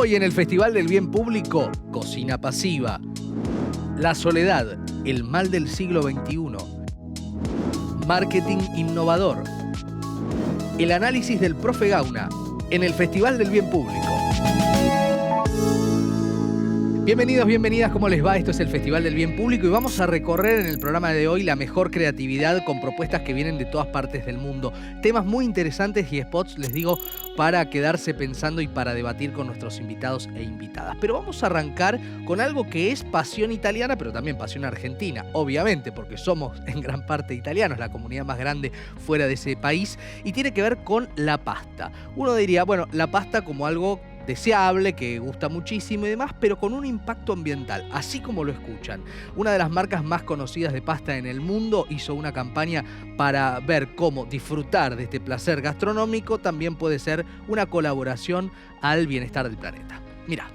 Hoy en el Festival del Bien Público, cocina pasiva. La soledad, el mal del siglo XXI. Marketing innovador. El análisis del profe Gauna en el Festival del Bien Público. Bienvenidos, bienvenidas, ¿cómo les va? Esto es el Festival del Bien Público y vamos a recorrer en el programa de hoy la mejor creatividad con propuestas que vienen de todas partes del mundo. Temas muy interesantes y spots, les digo, para quedarse pensando y para debatir con nuestros invitados e invitadas. Pero vamos a arrancar con algo que es pasión italiana, pero también pasión argentina, obviamente, porque somos en gran parte italianos, la comunidad más grande fuera de ese país, y tiene que ver con la pasta. Uno diría, bueno, la pasta como algo deseable, que gusta muchísimo y demás, pero con un impacto ambiental, así como lo escuchan. Una de las marcas más conocidas de pasta en el mundo hizo una campaña para ver cómo disfrutar de este placer gastronómico también puede ser una colaboración al bienestar del planeta. Mirá.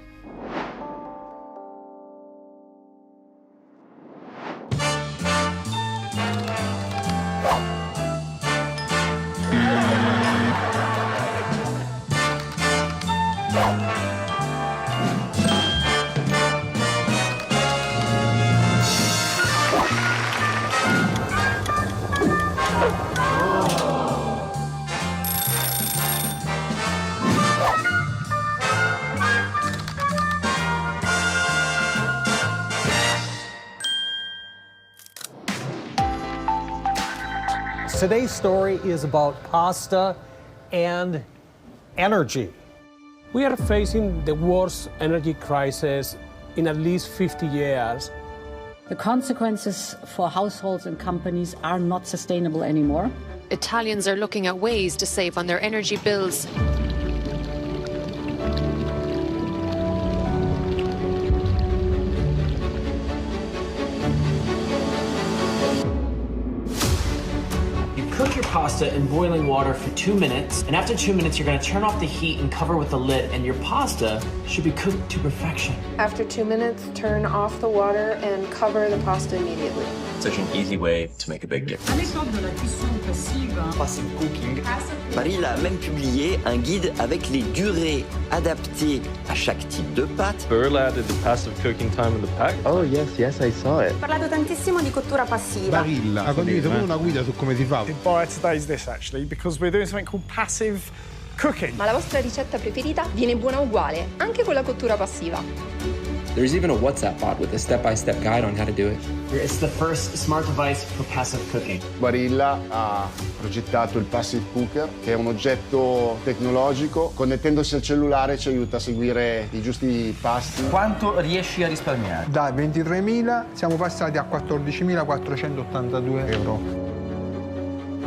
Today's story is about pasta and energy. We are facing the worst energy crisis in at least 50 years. The consequences for households and companies are not sustainable anymore. Italians are looking at ways to save on their energy bills. Cook your pasta in boiling water for 2 minutes, and after 2 minutes, you're going to turn off the heat and cover with the lid, and your pasta should be cooked to perfection. After 2 minutes, turn off the water and cover the pasta immediately. Such an easy way to make a big difference. À l'époque de la cuisson passive, Passive cooking. Barilla a même publié un guide avec les durées adaptées à chaque type de pâte. Barilla added the passive cooking time in the pack. Oh yes, I saw it. Ho parlato tantissimo di cottura passiva. Barilla ha condiviso una guida su come si fa. The buyer today is this actually, because we're doing something called passive cooking. Ma la vostra ricetta preferita viene buona uguale, anche con la cottura passiva. There's even a WhatsApp bot with a step-by-step guide on how to do it. It's the first smart device for passive cooking. Barilla ha progettato il Passive Cooker, che è un oggetto tecnologico. Connettendosi al cellulare ci aiuta a seguire i giusti pasti. Quanto riesci a risparmiare? Da 23.000 siamo passati a 14.482 euro.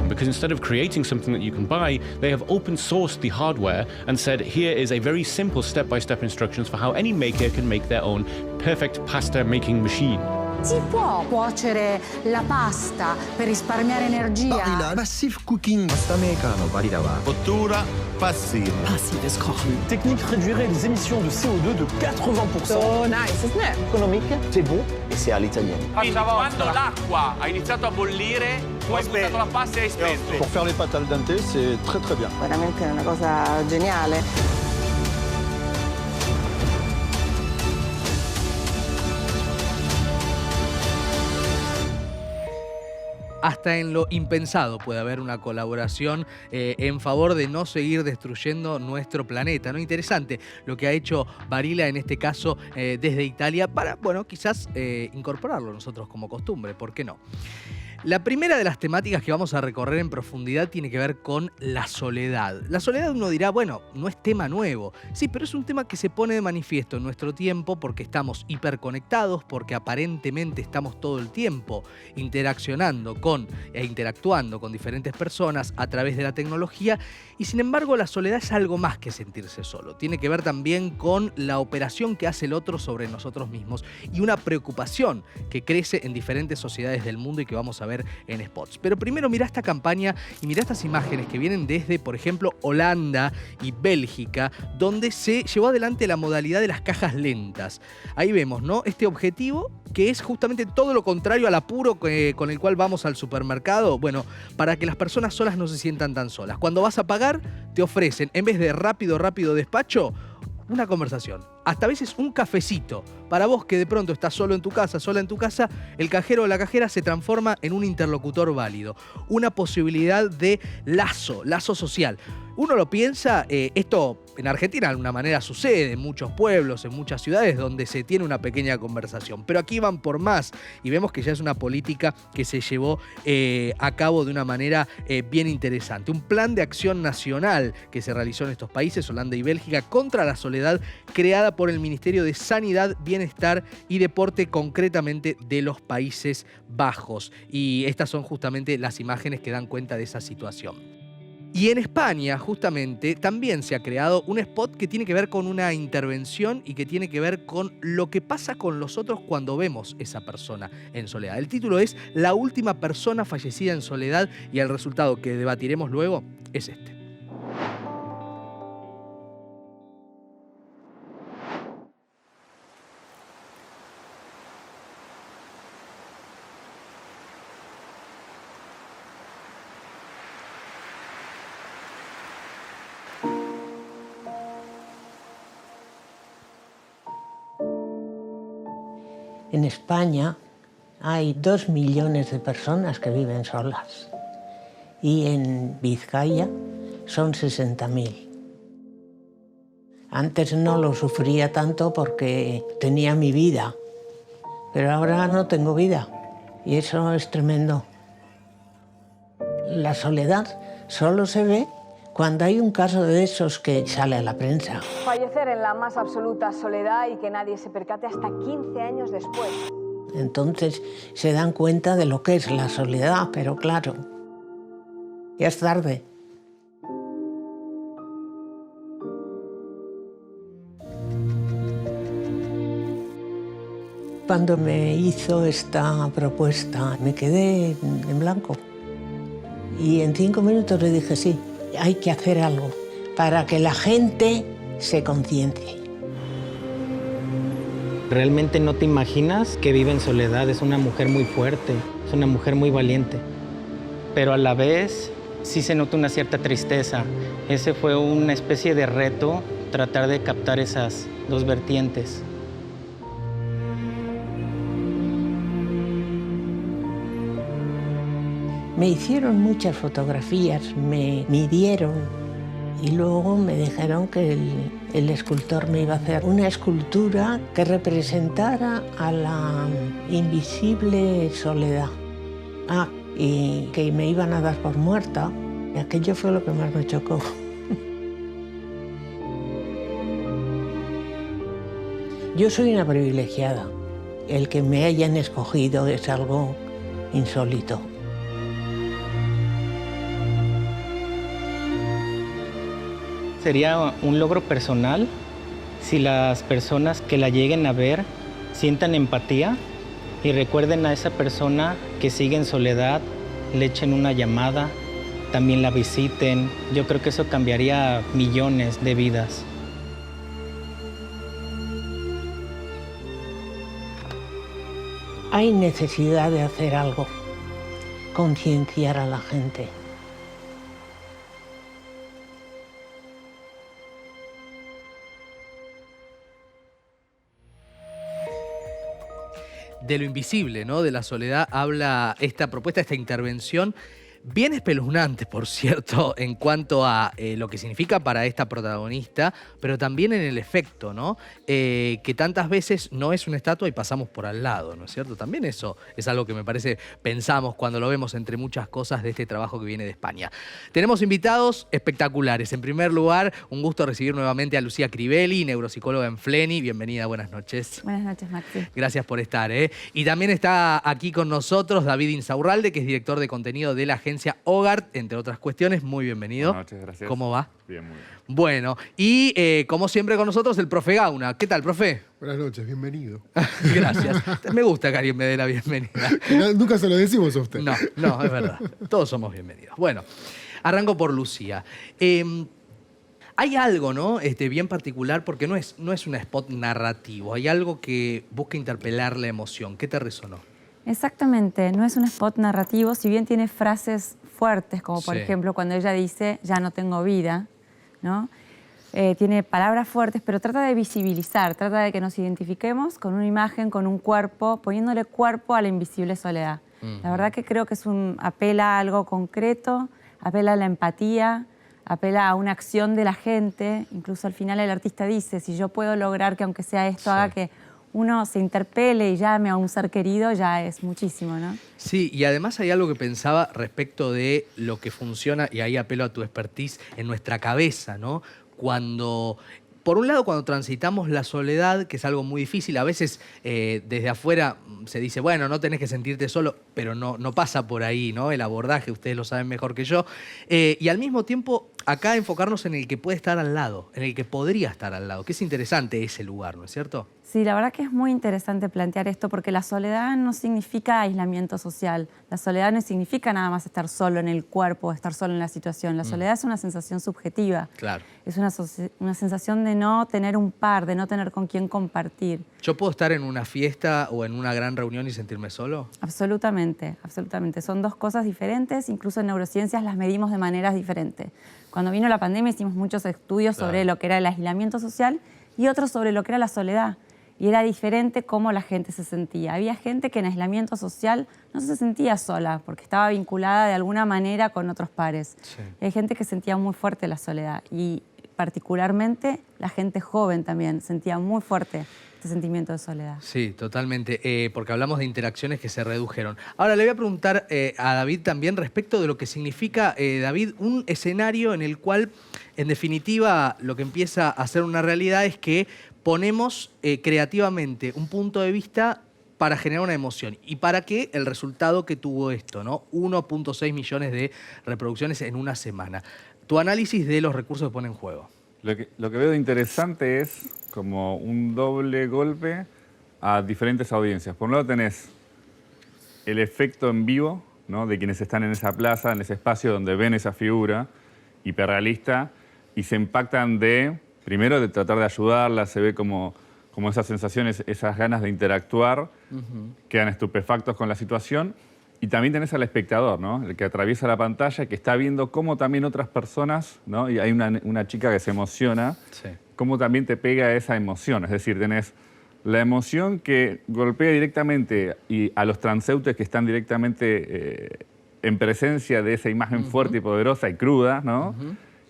Because instead of creating something that you can buy, they have open sourced the hardware and said, here is a very simple step-by-step instructions for how any maker can make their own perfect pasta making machine. Si può cuocere la pasta per risparmiare energia? Barilla Passive Cooking. Pasta mecano, Barilla va. Cottura passiva. Passives Kochen. Technique réduirait les émissions de CO2 de 80%. So nice, isn't it? Économique, c'est bon et c'est all'italienne. Quando l'acqua ha iniziato a bollire, tu hai buttato la pasta e hai spento. Pour faire les pâtes al dente, c'est très bien. Veramente è una cosa geniale. Hasta en lo impensado puede haber una colaboración en favor de no seguir destruyendo nuestro planeta, ¿no? Interesante lo que ha hecho Barilla en este caso desde Italia para, bueno, quizás incorporarlo nosotros como costumbre, ¿por qué no? La primera de las temáticas que vamos a recorrer en profundidad tiene que ver con la soledad. La soledad uno dirá, bueno, no es tema nuevo. Sí, pero es un tema que se pone de manifiesto en nuestro tiempo porque estamos hiperconectados, porque aparentemente estamos todo el tiempo interaccionando e interactuando con diferentes personas a través de la tecnología y sin embargo la soledad es algo más que sentirse solo. Tiene que ver también con la operación que hace el otro sobre nosotros mismos y una preocupación que crece en diferentes sociedades del mundo y que vamos a ver en spots. Pero primero mirá esta campaña y mirá estas imágenes que vienen desde, por ejemplo, Holanda y Bélgica, donde se llevó adelante la modalidad de las cajas lentas. Ahí vemos, ¿no? Este objetivo que es justamente todo lo contrario al apuro con el cual vamos al supermercado. Bueno, para que las personas solas no se sientan tan solas. Cuando vas a pagar, te ofrecen, en vez de rápido despacho, una conversación, hasta a veces un cafecito. Para vos que de pronto estás solo en tu casa, sola en tu casa, el cajero o la cajera se transforma en un interlocutor válido, una posibilidad de lazo social. Uno lo piensa, esto en Argentina de alguna manera sucede en muchos pueblos, en muchas ciudades donde se tiene una pequeña conversación, pero aquí van por más y vemos que ya es una política que se llevó a cabo de una manera bien interesante. Un plan de acción nacional que se realizó en estos países, Holanda y Bélgica, contra la soledad, creada por el Ministerio de Sanidad, Bienestar y Deporte, concretamente de los Países Bajos. Y estas son justamente las imágenes que dan cuenta de esa situación. Y en España, justamente, también se ha creado un spot que tiene que ver con una intervención y que tiene que ver con lo que pasa con los otros cuando vemos esa persona en soledad. El título es La última persona fallecida en soledad y el resultado que debatiremos luego es este. En España hay 2 millones de personas que viven solas y en Vizcaya son 60.000. Antes no lo sufría tanto porque tenía mi vida, pero ahora no tengo vida y eso es tremendo. La soledad solo se ve cuando hay un caso de esos que sale a la prensa. Fallecer en la más absoluta soledad y que nadie se percate hasta 15 años después. Entonces se dan cuenta de lo que es la soledad, pero claro, ya es tarde. Cuando me hizo esta propuesta me quedé en blanco y en 5 minutos le dije sí. Hay que hacer algo para que la gente se conciencie. Realmente no te imaginas que vive en soledad. Es una mujer muy fuerte, es una mujer muy valiente. Pero a la vez sí se nota una cierta tristeza. Ese fue una especie de reto, tratar de captar esas dos vertientes. Me hicieron muchas fotografías, me midieron y luego me dijeron que el escultor me iba a hacer una escultura que representara a la invisible soledad. Y que me iban a dar por muerta. Y aquello fue lo que más me chocó. Yo soy una privilegiada. El que me hayan escogido es algo insólito. Sería un logro personal si las personas que la lleguen a ver sientan empatía y recuerden a esa persona que sigue en soledad, le echen una llamada, también la visiten. Yo creo que eso cambiaría millones de vidas. Hay necesidad de hacer algo, concienciar a la gente. De lo invisible, ¿no? De la soledad habla esta propuesta, esta intervención, bien espeluznante, por cierto, en cuanto a lo que significa para esta protagonista, pero también en el efecto, ¿no? Que tantas veces no es una estatua y pasamos por al lado, ¿no es cierto? También eso es algo que me parece, pensamos cuando lo vemos entre muchas cosas de este trabajo que viene de España. Tenemos invitados espectaculares. En primer lugar, un gusto recibir nuevamente a Lucía Crivelli, neuropsicóloga en Fleni. Bienvenida, buenas noches. Buenas noches, Maxi. Gracias por estar, ¿eh? Y también está aquí con nosotros David Insaurralde, que es director de contenido de la agencia Hogarth, entre otras cuestiones. Muy bienvenido. Buenas noches, gracias. ¿Cómo va? Bien, muy bien. Bueno, y como siempre con nosotros el profe Gauna. ¿Qué tal, profe? Buenas noches, bienvenido. Gracias. Me gusta que alguien me dé la bienvenida. Nunca se lo decimos a usted. No, es verdad. Todos somos bienvenidos. Bueno, arranco por Lucía. Hay algo, ¿no? Bien particular, porque no es un spot narrativo. Hay algo que busca interpelar la emoción. ¿Qué te resonó? Exactamente, no es un spot narrativo, si bien tiene frases fuertes, como por ejemplo cuando ella dice, ya no tengo vida, ¿no? tiene palabras fuertes, pero trata de visibilizar, trata de que nos identifiquemos con una imagen, con un cuerpo, poniéndole cuerpo a la invisible soledad. La verdad que creo que apela a algo concreto, apela a la empatía, apela a una acción de la gente. Incluso al final el artista dice, si yo puedo lograr que aunque sea esto haga que uno se interpele y llame a un ser querido, ya es muchísimo, ¿no? Sí, y además hay algo que pensaba respecto de lo que funciona, y ahí apelo a tu expertise, en nuestra cabeza, ¿no? Por un lado, cuando transitamos la soledad, que es algo muy difícil, a veces desde afuera se dice, bueno, no tenés que sentirte solo, pero no pasa por ahí, ¿no? El abordaje, ustedes lo saben mejor que yo. Y al mismo tiempo, acá enfocarnos en el que puede estar al lado, en el que podría estar al lado, que es interesante ese lugar, ¿no es cierto? Sí, la verdad que es muy interesante plantear esto porque la soledad no significa aislamiento social. La soledad no significa nada más estar solo en el cuerpo, estar solo en la situación. La soledad es una sensación subjetiva. Claro. Es una sensación de no tener un par, de no tener con quién compartir. ¿Yo puedo estar en una fiesta o en una gran reunión y sentirme solo? Absolutamente, absolutamente. Son dos cosas diferentes, incluso en neurociencias las medimos de maneras diferentes. Cuando vino la pandemia hicimos muchos estudios sobre lo que era el aislamiento social y otros sobre lo que era la soledad. Y era diferente cómo la gente se sentía. Había gente que en aislamiento social no se sentía sola porque estaba vinculada de alguna manera con otros pares. Sí. Hay gente que sentía muy fuerte la soledad y particularmente la gente joven también sentía muy fuerte este sentimiento de soledad. Sí, totalmente, porque hablamos de interacciones que se redujeron. Ahora le voy a preguntar a David también respecto de lo que significa, David, un escenario en el cual, en definitiva, lo que empieza a ser una realidad es que ponemos creativamente un punto de vista para generar una emoción. ¿Y para qué? El resultado que tuvo esto, ¿no? 1.6 millones de reproducciones en una semana. Tu análisis de los recursos que pone en juego. Lo que veo de interesante es como un doble golpe a diferentes audiencias. Por un lado tenés el efecto en vivo, ¿no? De quienes están en esa plaza, en ese espacio donde ven esa figura hiperrealista y se impactan primero de tratar de ayudarla, se ve como esas sensaciones, esas ganas de interactuar, quedan estupefactos con la situación. Y también tenés al espectador, ¿no? El que atraviesa la pantalla, que está viendo cómo también otras personas, ¿no? Y hay una chica que se emociona, cómo también te pega esa emoción. Es decir, tenés la emoción que golpea directamente a los transeúntes que están directamente en presencia de esa imagen fuerte y poderosa y cruda, ¿no?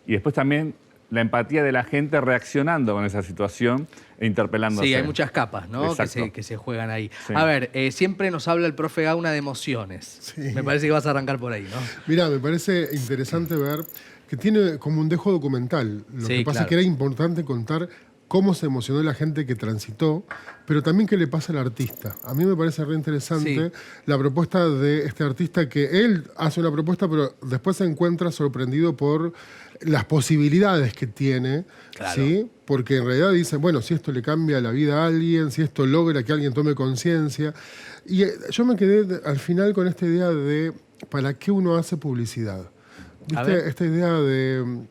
Y después también la empatía de la gente reaccionando con esa situación e interpelándose. Sí, hay muchas capas, ¿no? Que se juegan ahí. Sí. A ver, siempre nos habla el profe Gauna de emociones. Sí. Me parece que vas a arrancar por ahí, ¿no? Mirá, me parece interesante ver que tiene como un dejo documental. Lo que pasa es que era importante contar cómo se emocionó la gente que transitó, pero también qué le pasa al artista. A mí me parece re interesante la propuesta de este artista, que él hace una propuesta, pero después se encuentra sorprendido por las posibilidades que tiene, ¿sí? Porque en realidad dice, bueno, si esto le cambia la vida a alguien, si esto logra que alguien tome conciencia. Y yo me quedé al final con esta idea de ¿para qué uno hace publicidad? ¿Viste? Esta idea de...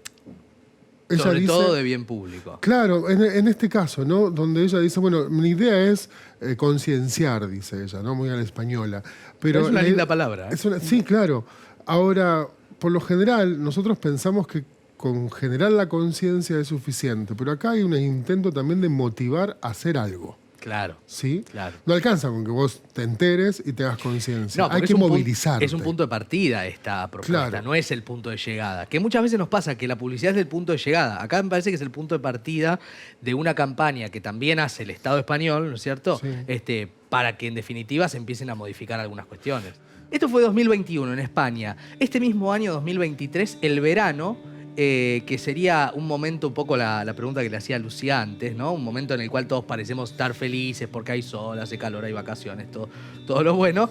Sobre todo de bien público. Claro, en este caso, ¿no? Donde ella dice, bueno, mi idea es concienciar, dice ella, ¿no? Muy a la española. Pero es una linda palabra. Sí, claro. Ahora, por lo general, nosotros pensamos que con generar la conciencia es suficiente, pero acá hay un intento también de motivar a hacer algo. Claro. ¿Sí? Claro. No alcanza con que vos te enteres y te hagas conciencia. No, hay que movilizarte. Es un punto de partida esta propuesta, no es el punto de llegada. Que muchas veces nos pasa que la publicidad es el punto de llegada. Acá me parece que es el punto de partida de una campaña que también hace el Estado español, ¿no es cierto? Sí. Para que en definitiva se empiecen a modificar algunas cuestiones. Esto fue 2021 en España. Este mismo año, 2023, el verano, que sería un momento, un poco la pregunta que le hacía a Lucía antes, ¿no? Un momento en el cual todos parecemos estar felices porque hay sol, hace calor, hay vacaciones, todo lo bueno.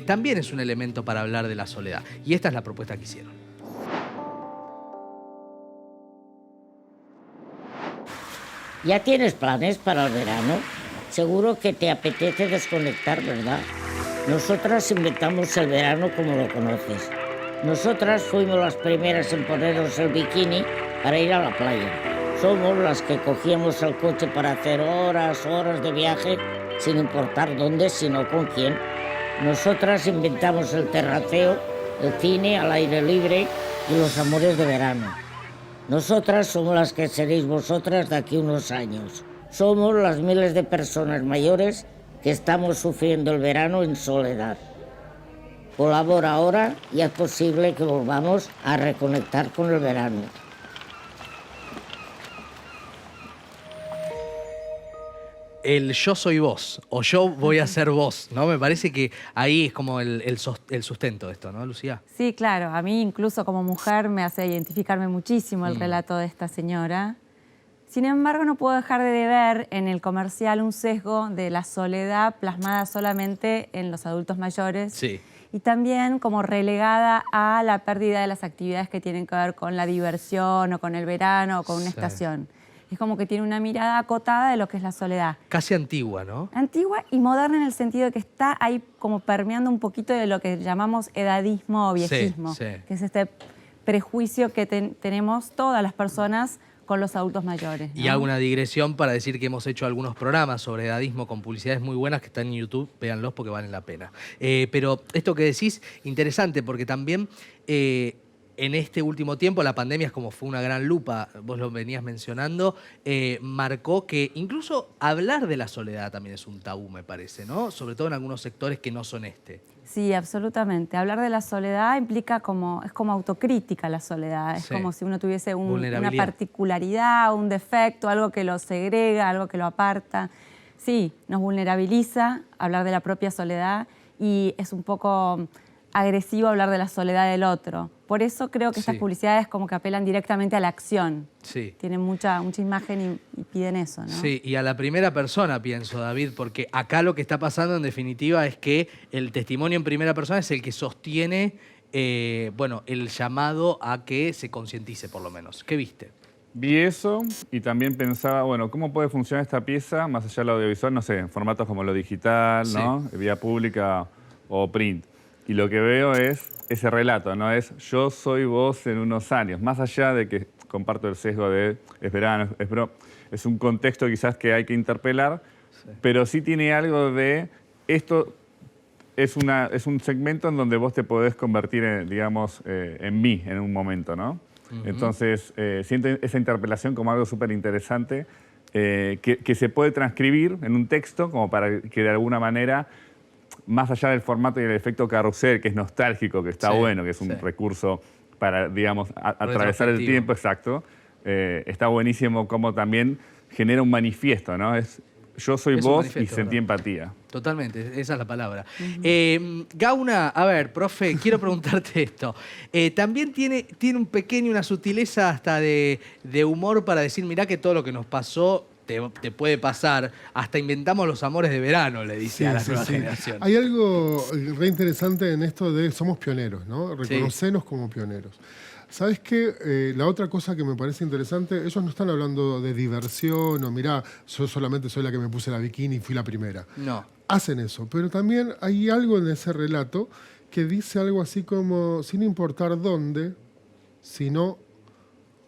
También es un elemento para hablar de la soledad. Y esta es la propuesta que hicieron. ¿Ya tienes planes para el verano? Seguro que te apetece desconectar, ¿verdad? Nosotras inventamos el verano como lo conoces. Nosotras fuimos las primeras en ponernos el bikini para ir a la playa. Somos las que cogíamos el coche para hacer horas de viaje, sin importar dónde, sino con quién. Nosotras inventamos el terraceo, el cine al aire libre y los amores de verano. Nosotras somos las que seréis vosotras de aquí unos años. Somos las miles de personas mayores que estamos sufriendo el verano en soledad. Colabora ahora y es posible que volvamos a reconectar con el verano. El yo soy vos, o yo voy a ser vos, ¿no? Me parece que ahí es como el sustento de esto, ¿no, Lucía? Sí, claro. A mí incluso como mujer me hace identificarme muchísimo el relato de esta señora. Sin embargo, no puedo dejar de ver en el comercial un sesgo de la soledad plasmada solamente en los adultos mayores. Sí. Y también como relegada a la pérdida de las actividades que tienen que ver con la diversión o con el verano o con una estación. Es como que tiene una mirada acotada de lo que es la soledad. Casi antigua, ¿no? Antigua y moderna en el sentido de que está ahí como permeando un poquito de lo que llamamos edadismo o viejismo, que es este prejuicio que tenemos todas las personas con los adultos mayores, ¿no? Y hago una digresión para decir que hemos hecho algunos programas sobre edadismo con publicidades muy buenas que están en YouTube, véanlos porque valen la pena. Pero esto que decís, interesante, porque también en este último tiempo, la pandemia, como fue una gran lupa, vos lo venías mencionando, marcó que incluso hablar de la soledad también es un tabú, me parece, ¿no? Sobre todo en algunos sectores que no son este. Sí, absolutamente. Hablar de la soledad implica es como autocrítica la soledad. Es como si uno tuviese una particularidad, un defecto, algo que lo segrega, algo que lo aparta. Sí, nos vulnerabiliza hablar de la propia soledad y es un poco agresivo hablar de la soledad del otro. Por eso creo que estas publicidades como que apelan directamente a la acción. Sí. Tienen mucha imagen y piden eso, ¿no? Sí, y a la primera persona pienso, David, porque acá lo que está pasando en definitiva es que el testimonio en primera persona es el que sostiene el llamado a que se concientice por lo menos. ¿Qué viste? Vi eso y también pensaba, bueno, ¿cómo puede funcionar esta pieza más allá de lo audiovisual? No sé, en formatos como lo digital, ¿no? Vía pública o print. Y lo que veo es ese relato, ¿no? Es yo soy vos en unos años. Más allá de que comparto el sesgo de es verano, es un contexto quizás que hay que interpelar, pero sí tiene algo de esto es un segmento en donde vos te podés convertir, en mí en un momento, ¿no? Entonces, siento esa interpelación como algo súper interesante que se puede transcribir en un texto como para que de alguna manera, más allá del formato y el efecto carrusel, que es nostálgico, que está bueno, que es un recurso para, atravesar el tiempo, exacto, está buenísimo como también genera un manifiesto, ¿no? Yo soy vos y sentí empatía. Totalmente, esa es la palabra. Gauna, a ver, profe, quiero preguntarte esto. También tiene una sutileza hasta de humor para decir, mirá que todo lo que nos pasó te puede pasar. Hasta inventamos los amores de verano, le dice a la nueva generación. Hay algo re interesante en esto de somos pioneros, ¿no? Reconocernos como pioneros. ¿Sabes qué? La otra cosa que me parece interesante, ellos no están hablando de diversión o mirá, yo solamente soy la que me puse la bikini y fui la primera. No. Hacen eso, pero también hay algo en ese relato que dice algo así como, sin importar dónde, sino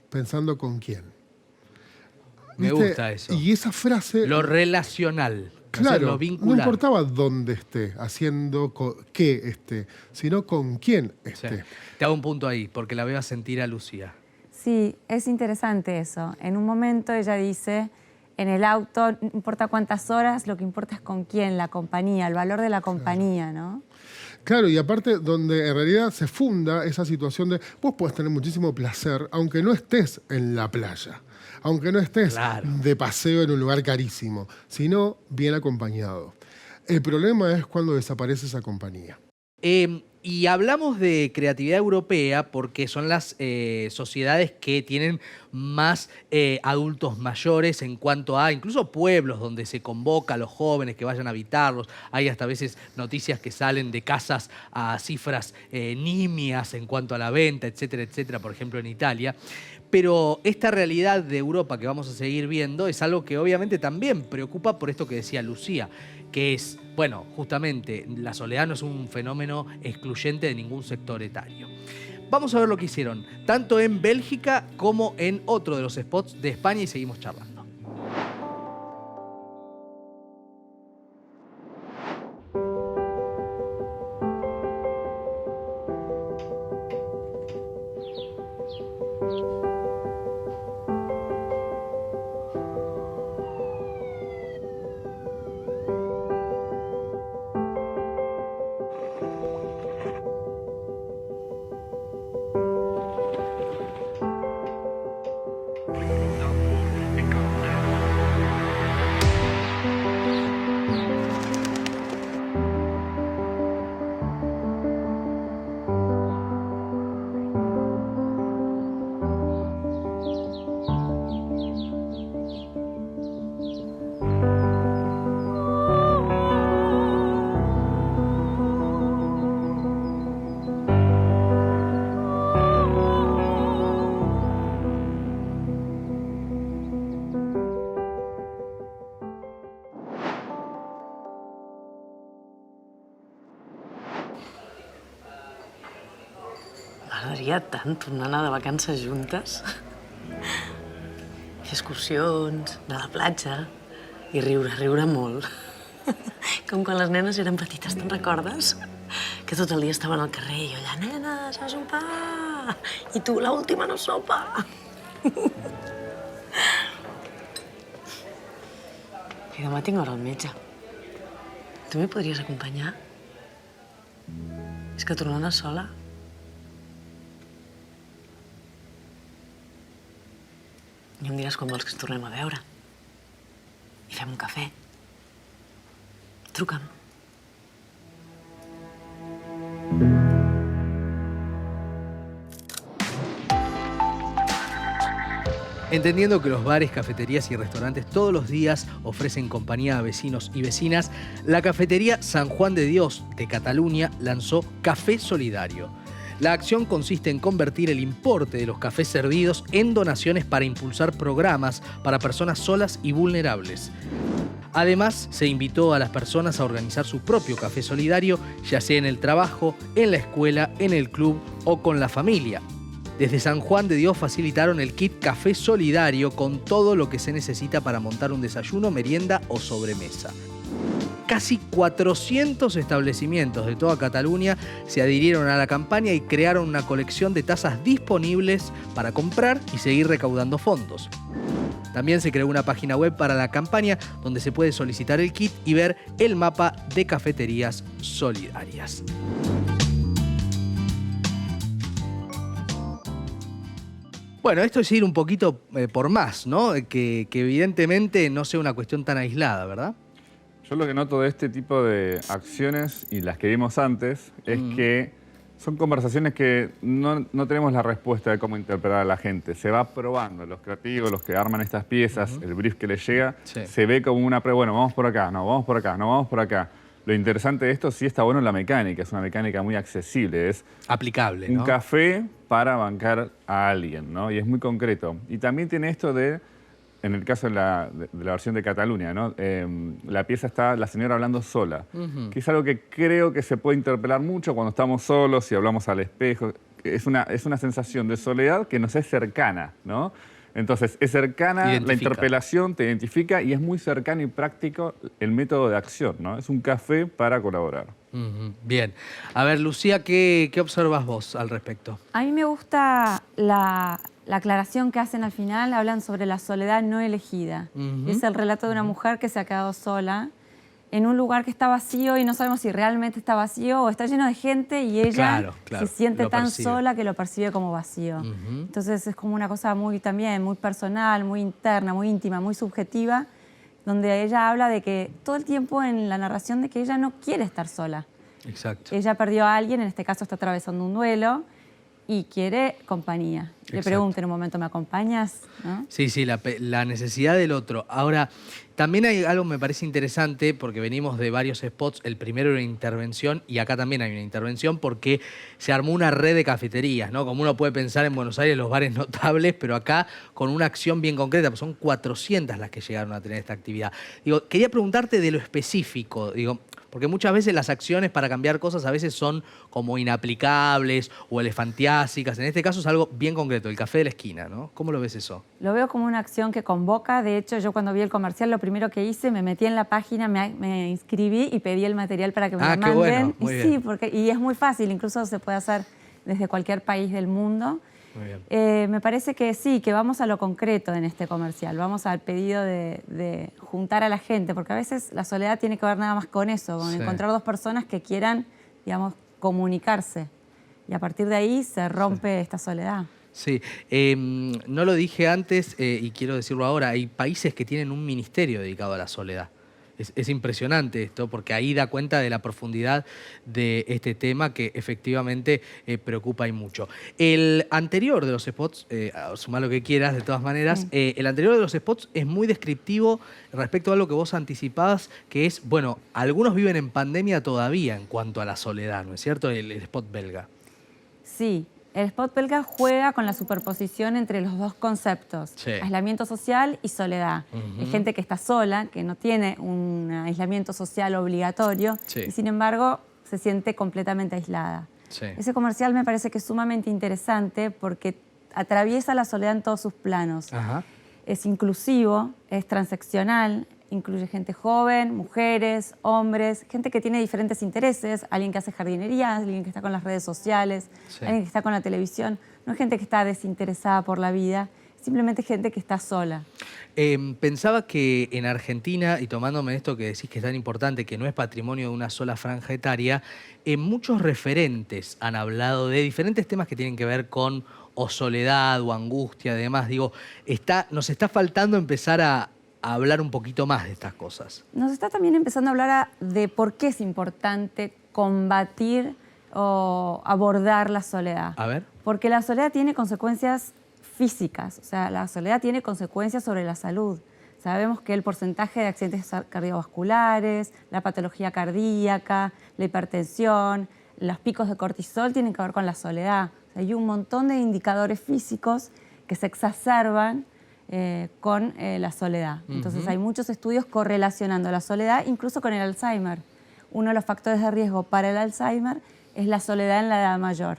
pensando con quién. Me gusta eso. Y esa frase... Lo relacional. Claro, lo vincular. No importaba dónde esté, haciendo qué esté, sino con quién esté. Sí. Te hago un punto ahí, porque la veo a sentir a Lucía. Sí, es interesante eso. En un momento ella dice, en el auto, no importa cuántas horas, lo que importa es con quién, la compañía, el valor de la compañía, ¿no? Claro, y aparte donde en realidad se funda esa situación de vos podés tener muchísimo placer, aunque no estés en la playa. Aunque no estés de paseo en un lugar carísimo, sino bien acompañado. El problema es cuando desaparece esa compañía. Y hablamos de creatividad europea porque son las sociedades que tienen más adultos mayores en cuanto a incluso pueblos donde se convoca a los jóvenes que vayan a habitarlos. Hay hasta a veces noticias que salen de casas a cifras nimias en cuanto a la venta, etcétera, etcétera, por ejemplo en Italia. Pero esta realidad de Europa que vamos a seguir viendo es algo que obviamente también preocupa por esto que decía Lucía, que es, bueno, justamente la soledad no es un fenómeno excluyente de ningún sector etario. Vamos a ver lo que hicieron, tanto en Bélgica como en otro de los spots de España y seguimos charlando. M'agradaria tant tornar a anar de vacances juntes. Fer excursions, anar a la platja i riure molt. Com quan les nenes eren petites, te'n recordes? Que tot el dia estaven al carrer i jo allà, nenes, a sopar! I tu, l'última no sopa! I demà tinc hora al metge. Tu m'hi podries acompanyar? És que tornar a anar sola... I em diràs quan vols que ens tornem a veure. I fem un cafè. Truca'm. Entendiendo que los bares, cafeterías y restaurantes todos los días ofrecen compañía a vecinos y vecinas, la cafetería San Juan de Dios de Cataluña lanzó Café Solidario. La acción consiste en convertir el importe de los cafés servidos en donaciones para impulsar programas para personas solas y vulnerables. Además, se invitó a las personas a organizar su propio café solidario, ya sea en el trabajo, en la escuela, en el club o con la familia. Desde San Juan de Dios facilitaron el kit Café Solidario con todo lo que se necesita para montar un desayuno, merienda o sobremesa. Casi 400 establecimientos de toda Cataluña se adhirieron a la campaña y crearon una colección de tazas disponibles para comprar y seguir recaudando fondos. También se creó una página web para la campaña donde se puede solicitar el kit y ver el mapa de cafeterías solidarias. Bueno, esto es ir un poquito por más, ¿no? Que evidentemente no sea una cuestión tan aislada, ¿verdad? Yo lo que noto de este tipo de acciones y las que vimos antes es que son conversaciones que no tenemos la respuesta de cómo interpretar a la gente. Se va probando, los creativos, los que arman estas piezas, el brief que les llega, se ve como una prueba, bueno, vamos por acá, no, vamos por acá, no, vamos por acá. Lo interesante de esto sí está bueno en la mecánica, es una mecánica muy accesible, es aplicable, ¿no? Un café para bancar a alguien, ¿no? Y es muy concreto. Y también tiene esto de, en el caso de la versión de Cataluña, ¿no? La pieza está la señora hablando sola, que es algo que creo que se puede interpelar mucho cuando estamos solos y hablamos al espejo. Es una sensación de soledad que nos es cercana, ¿no? Entonces, es cercana, la interpelación te identifica y es muy cercano y práctico el método de acción, ¿no? Es un café para colaborar. Bien. A ver, Lucía, ¿qué observas vos al respecto? A mí me gusta la aclaración que hacen al final, hablan sobre la soledad no elegida. Es el relato de una mujer que se ha quedado sola en un lugar que está vacío y no sabemos si realmente está vacío o está lleno de gente y ella se siente tan sola que lo percibe como vacío. Entonces es como una cosa muy personal, muy interna, muy íntima, muy subjetiva, donde ella habla de que todo el tiempo en la narración de que ella no quiere estar sola. Exacto. Ella perdió a alguien, en este caso está atravesando un duelo y quiere compañía. Le pregunto en un momento, ¿me acompañas? ¿No? Sí, la necesidad del otro. Ahora, también hay algo que me parece interesante, porque venimos de varios spots. El primero era una intervención, y acá también hay una intervención, porque se armó una red de cafeterías, ¿no? Como uno puede pensar en Buenos Aires, los bares notables, pero acá con una acción bien concreta, pues son 400 las que llegaron a tener esta actividad. Digo, quería preguntarte de lo específico, porque muchas veces las acciones para cambiar cosas a veces son como inaplicables o elefantiásicas. En este caso es algo bien concreto, el café de la esquina, ¿no? ¿Cómo lo ves eso? Lo veo como una acción que convoca. De hecho, yo cuando vi el comercial, lo primero que hice, me metí en la página, me inscribí y pedí el material para que me lo manden. Qué bueno, muy bien. Sí, y es muy fácil, incluso se puede hacer desde cualquier país del mundo. Muy bien. Me parece que sí, que vamos a lo concreto en este comercial, vamos al pedido de juntar a la gente, porque a veces la soledad tiene que ver nada más con eso, con encontrar dos personas que quieran, digamos, comunicarse. Y a partir de ahí se rompe esta soledad. Sí, no lo dije antes y quiero decirlo ahora, hay países que tienen un ministerio dedicado a la soledad. Es impresionante esto, porque ahí da cuenta de la profundidad de este tema que efectivamente preocupa y mucho. El anterior de los spots, sumá lo que quieras de todas maneras, el anterior de los spots es muy descriptivo respecto a algo que vos anticipabas, que es, bueno, algunos viven en pandemia todavía en cuanto a la soledad, ¿no es cierto? El spot belga. Sí. El spot belga juega con la superposición entre los dos conceptos, aislamiento social y soledad. Hay gente que está sola, que no tiene un aislamiento social obligatorio y sin embargo se siente completamente aislada. Sí. Ese comercial me parece que es sumamente interesante porque atraviesa la soledad en todos sus planos. Ajá. Es inclusivo, es transaccional, incluye gente joven, mujeres, hombres, gente que tiene diferentes intereses, alguien que hace jardinería, alguien que está con las redes sociales, alguien que está con la televisión. No es gente que está desinteresada por la vida, simplemente gente que está sola. Pensaba que en Argentina, y tomándome esto que decís que es tan importante, que no es patrimonio de una sola franja etaria, muchos referentes han hablado de diferentes temas que tienen que ver con o soledad o angustia, además. Digo, nos está faltando empezar a hablar un poquito más de estas cosas. Nos está también empezando a hablar de por qué es importante combatir o abordar la soledad. A ver. Porque la soledad tiene consecuencias físicas, o sea, la soledad tiene consecuencias sobre la salud. Sabemos que el porcentaje de accidentes cardiovasculares, la patología cardíaca, la hipertensión, los picos de cortisol tienen que ver con la soledad. O sea, hay un montón de indicadores físicos que se exacerban con la soledad. Entonces hay muchos estudios correlacionando la soledad incluso con el Alzheimer. Uno de los factores de riesgo para el Alzheimer es la soledad en la edad mayor.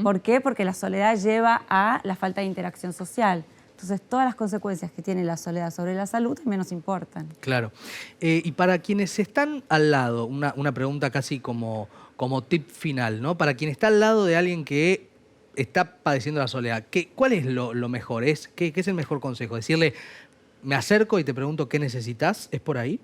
¿Por qué? Porque la soledad lleva a la falta de interacción social. Entonces, todas las consecuencias que tiene la soledad sobre la salud también nos importan. Claro. Y para quienes están al lado, una pregunta casi como tip final, ¿no? Para quien está al lado de alguien que está padeciendo la soledad, ¿cuál es lo mejor? ¿Qué es el mejor consejo? Decirle, me acerco y te pregunto qué necesitas, ¿es por ahí?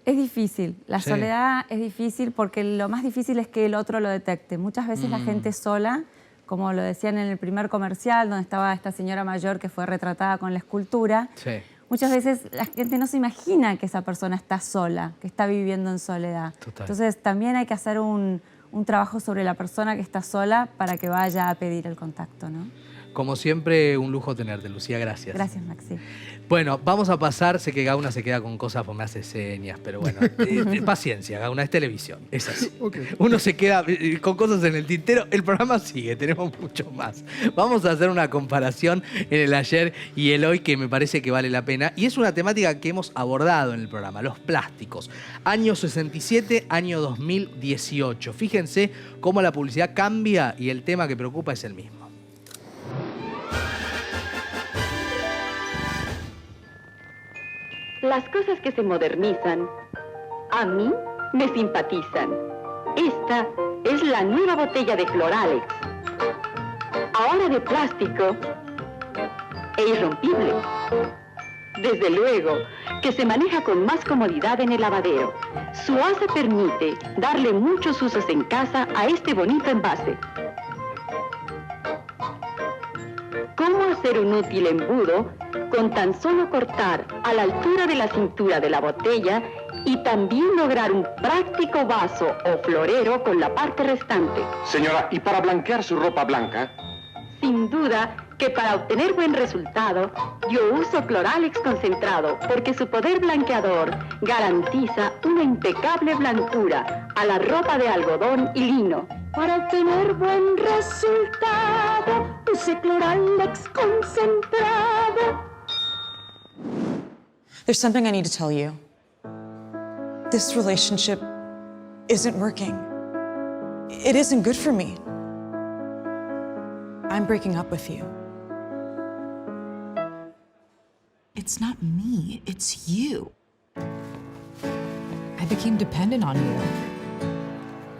Es difícil. La soledad es difícil porque lo más difícil es que el otro lo detecte. Muchas veces la gente sola, como lo decían en el primer comercial, donde estaba esta señora mayor que fue retratada con la escultura, muchas veces la gente no se imagina que esa persona está sola, que está viviendo en soledad. Total. Entonces también hay que hacer un trabajo sobre la persona que está sola para que vaya a pedir el contacto, ¿no? Como siempre, un lujo tenerte, Lucía, gracias. Gracias, Maxi. Bueno, vamos a pasar, sé que Gauna se queda con cosas porque me hace señas, pero bueno, paciencia, Gauna, es televisión, es así. Uno se queda con cosas en el tintero, el programa sigue, tenemos mucho más. Vamos a hacer una comparación en el ayer y el hoy que me parece que vale la pena, y es una temática que hemos abordado en el programa, los plásticos. Año 67, año 2018. Fíjense cómo la publicidad cambia y el tema que preocupa es el mismo. Las cosas que se modernizan, a mí me simpatizan. Esta es la nueva botella de Cloralex. Ahora de plástico e irrompible. Desde luego que se maneja con más comodidad en el lavadero. Su asa permite darle muchos usos en casa a este bonito envase. ¿Cómo hacer un útil embudo con tan solo cortar a la altura de la cintura de la botella y también lograr un práctico vaso o florero con la parte restante? Señora, ¿y para blanquear su ropa blanca? Sin duda que para obtener buen resultado, yo uso Cloralex concentrado porque su poder blanqueador garantiza una impecable blancura a la ropa de algodón y lino. Para obtener buen resultado, use Cloralex concentrado. There's something I need to tell you. This relationship isn't working. It isn't good for me. I'm breaking up with you. It's not me, it's you. I became dependent on you.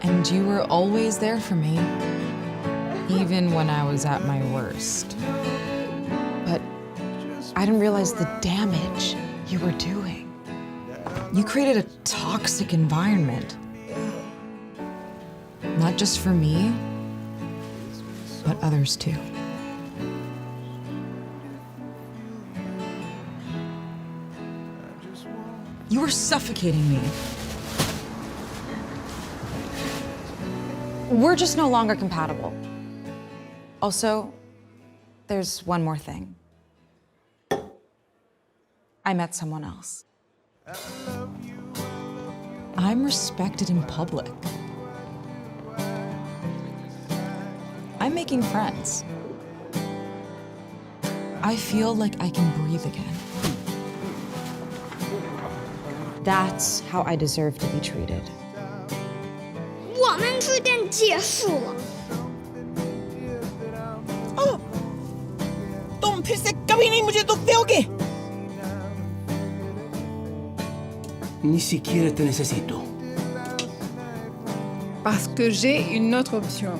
And you were always there for me, even when I was at my worst. But I didn't realize the damage you were doing. You created a toxic environment. Not just for me, but others too. You were suffocating me. We're just no longer compatible. Also, there's one more thing. I met someone else. I'm respected in public. I'm making friends. I feel like I can breathe again. That's how I deserve to be treated. What? 我们书店结束了。 तुम फिर से कभी नहीं मुझे दुख दोगे। Ni siquiera te necesito. Parce que j'ai une autre option.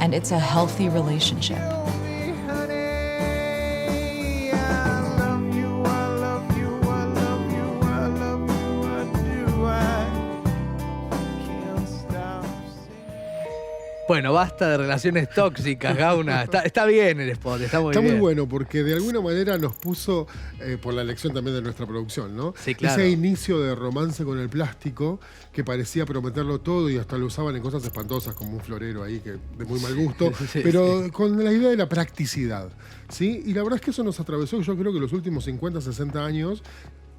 And it's a healthy relationship. Bueno, basta de relaciones tóxicas, Gauna. Está bien el spot, está muy bien. Está muy bueno porque de alguna manera nos puso, por la elección también de nuestra producción, ¿no? Sí, claro. Ese inicio de romance con el plástico que parecía prometerlo todo y hasta lo usaban en cosas espantosas como un florero ahí que de muy mal gusto, Sí, pero con la idea de la practicidad, ¿sí? Y la verdad es que eso nos atravesó, yo creo que los últimos 50, 60 años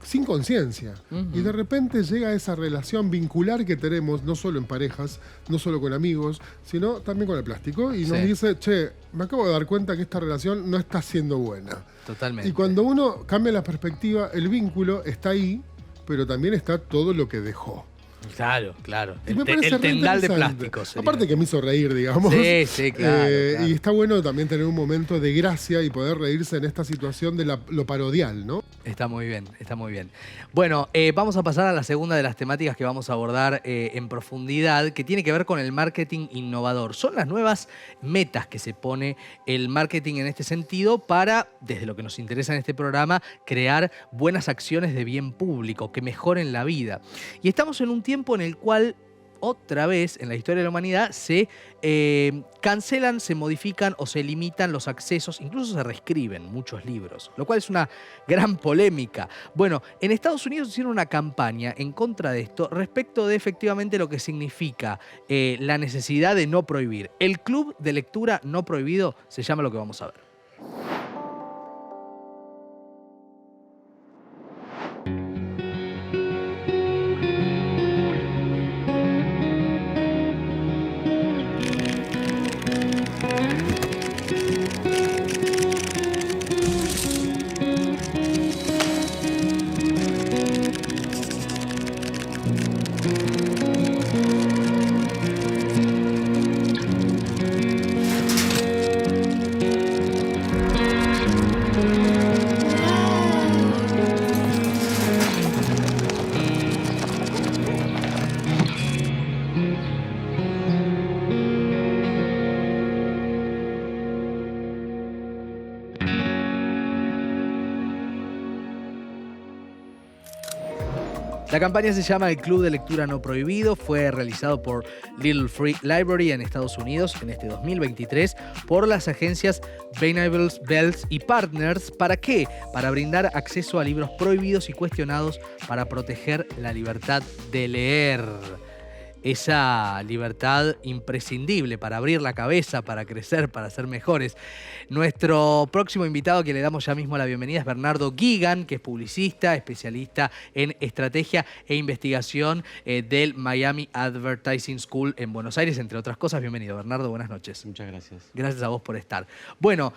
sin conciencia. Y de repente llega esa relación vincular que tenemos, no solo en parejas, no solo con amigos, sino también con el plástico. Y nos dice, che, me acabo de dar cuenta que esta relación no está siendo buena. Totalmente. Y cuando uno cambia la perspectiva, el vínculo está ahí, pero también está todo lo que dejó. Claro, claro. Y me parece El tendal de interesante. plástico sería. Aparte que me hizo reír, digamos. Sí, claro, claro. Y está bueno también tener un momento de gracia y poder reírse en esta situación de lo parodial, ¿no? Está muy bien, está muy bien. Bueno, vamos a pasar a la segunda de las temáticas que vamos a abordar en profundidad, que tiene que ver con el marketing innovador. Son las nuevas metas que se pone el marketing en este sentido para, desde lo que nos interesa en este programa, crear buenas acciones de bien público que mejoren la vida. Y estamos en un tiempo en el cual otra vez en la historia de la humanidad se cancelan, se modifican o se limitan los accesos, incluso se reescriben muchos libros, lo cual es una gran polémica. Bueno, en Estados Unidos hicieron una campaña en contra de esto respecto de efectivamente lo que significa la necesidad de no prohibir. El Club de Lectura No Prohibido se llama lo que vamos a ver. La campaña se llama El Club de Lectura No Prohibido, fue realizado por Little Free Library en Estados Unidos en este 2023 por las agencias Venables, Bells y Partners. ¿Para qué? Para brindar acceso a libros prohibidos y cuestionados para proteger la libertad de leer. Esa libertad imprescindible para abrir la cabeza, para crecer, para ser mejores. Nuestro próximo invitado, que le damos ya mismo la bienvenida, es Bernardo Guigan, que es publicista, especialista en estrategia e investigación del Miami Advertising School en Buenos Aires, entre otras cosas. Bienvenido, Bernardo, buenas noches. Muchas gracias. Gracias a vos por estar. Bueno,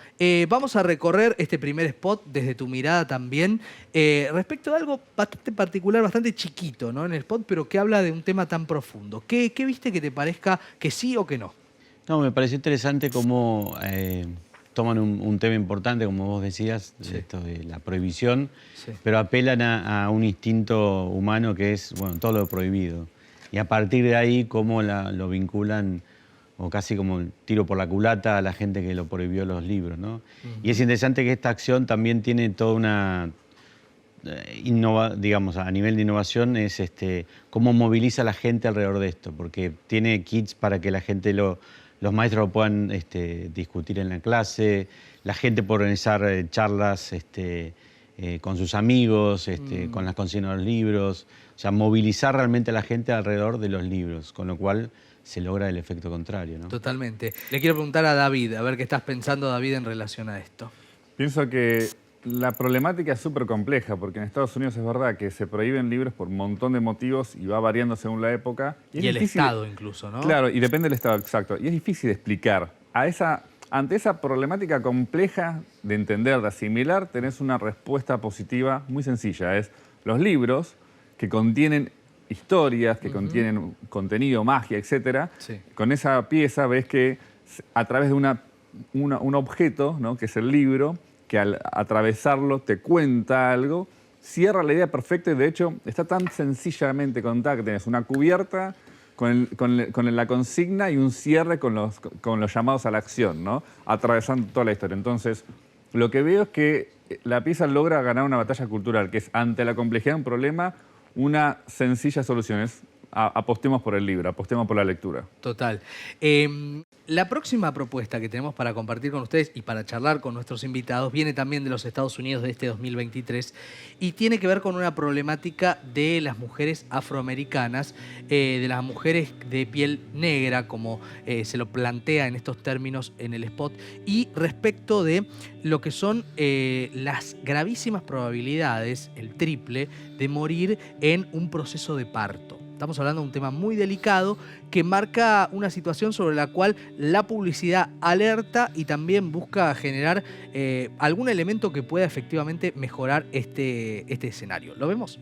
vamos a recorrer este primer spot desde tu mirada también, respecto de algo bastante particular, bastante chiquito, ¿no? En el spot, pero que habla de un tema tan profundo. ¿Qué viste que te parezca que sí o que no? No, me pareció interesante cómo toman un tema importante, como vos decías, esto de la prohibición, pero apelan a un instinto humano que es, bueno, todo lo prohibido. Y a partir de ahí, cómo lo vinculan, o casi como el tiro por la culata a la gente que lo prohibió los libros, ¿no? Y es interesante que esta acción también tiene toda una... digamos, a nivel de innovación es cómo moviliza a la gente alrededor de esto, porque tiene kits para que la gente, los maestros lo puedan discutir en la clase, la gente puede organizar charlas con sus amigos, con las consignas de los libros, o sea, movilizar realmente a la gente alrededor de los libros, con lo cual se logra el efecto contrario, ¿no? Totalmente. Le quiero preguntar a David, a ver qué estás pensando, David, en relación a esto. Pienso que la problemática es súper compleja, porque en Estados Unidos es verdad que se prohíben libros por un montón de motivos y va variando según la época. Y el Estado incluso, ¿no? Claro, y depende del Estado, exacto. Y es difícil de explicar. Ante esa problemática compleja de entender, de asimilar, tenés una respuesta positiva muy sencilla. Es los libros que contienen historias, que contienen contenido, magia, etc. Con esa pieza ves que a través de un objeto, ¿no? Que es el libro, que al atravesarlo te cuenta algo, cierra la idea perfecta y de hecho está tan sencillamente contada que tenés una cubierta con la consigna y un cierre con los llamados a la acción, ¿no? Atravesando toda la historia. Entonces, lo que veo es que la pieza logra ganar una batalla cultural, que es ante la complejidad de un problema, una sencilla solución. Apostemos por el libro, apostemos por la lectura. Total. La próxima propuesta que tenemos para compartir con ustedes y para charlar con nuestros invitados viene también de los Estados Unidos de este 2023 y tiene que ver con una problemática de las mujeres afroamericanas, de las mujeres de piel negra, como se lo plantea en estos términos en el spot, y respecto de lo que son las gravísimas probabilidades, el triple, de morir en un proceso de parto. Estamos hablando de un tema muy delicado que marca una situación sobre la cual la publicidad alerta y también busca generar algún elemento que pueda efectivamente mejorar este escenario. ¿Lo vemos?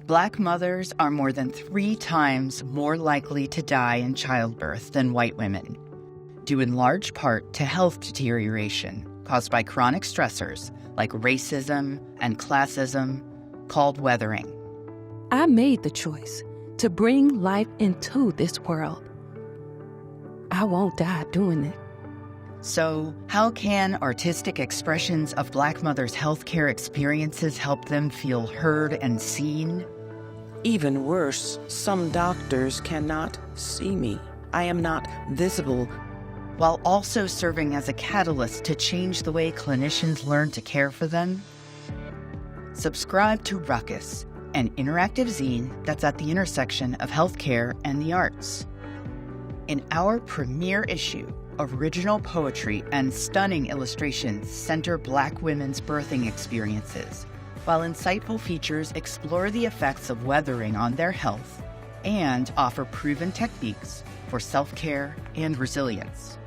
Black mothers are more than 3 times more likely to die in childbirth than white women, due in large part to health deterioration caused by chronic stressors like racism and classism, called weathering. I made the choice to bring life into this world. I won't die doing it. So, how can artistic expressions of Black mothers' healthcare experiences help them feel heard and seen? Even worse, some doctors cannot see me. I am not visible. While also serving as a catalyst to change the way clinicians learn to care for them? Subscribe to Ruckus, an interactive zine that's at the intersection of healthcare and the arts. In our premiere issue, original poetry and stunning illustrations center Black women's birthing experiences, while insightful features explore the effects of weathering on their health and offer proven techniques for self-care and resilience.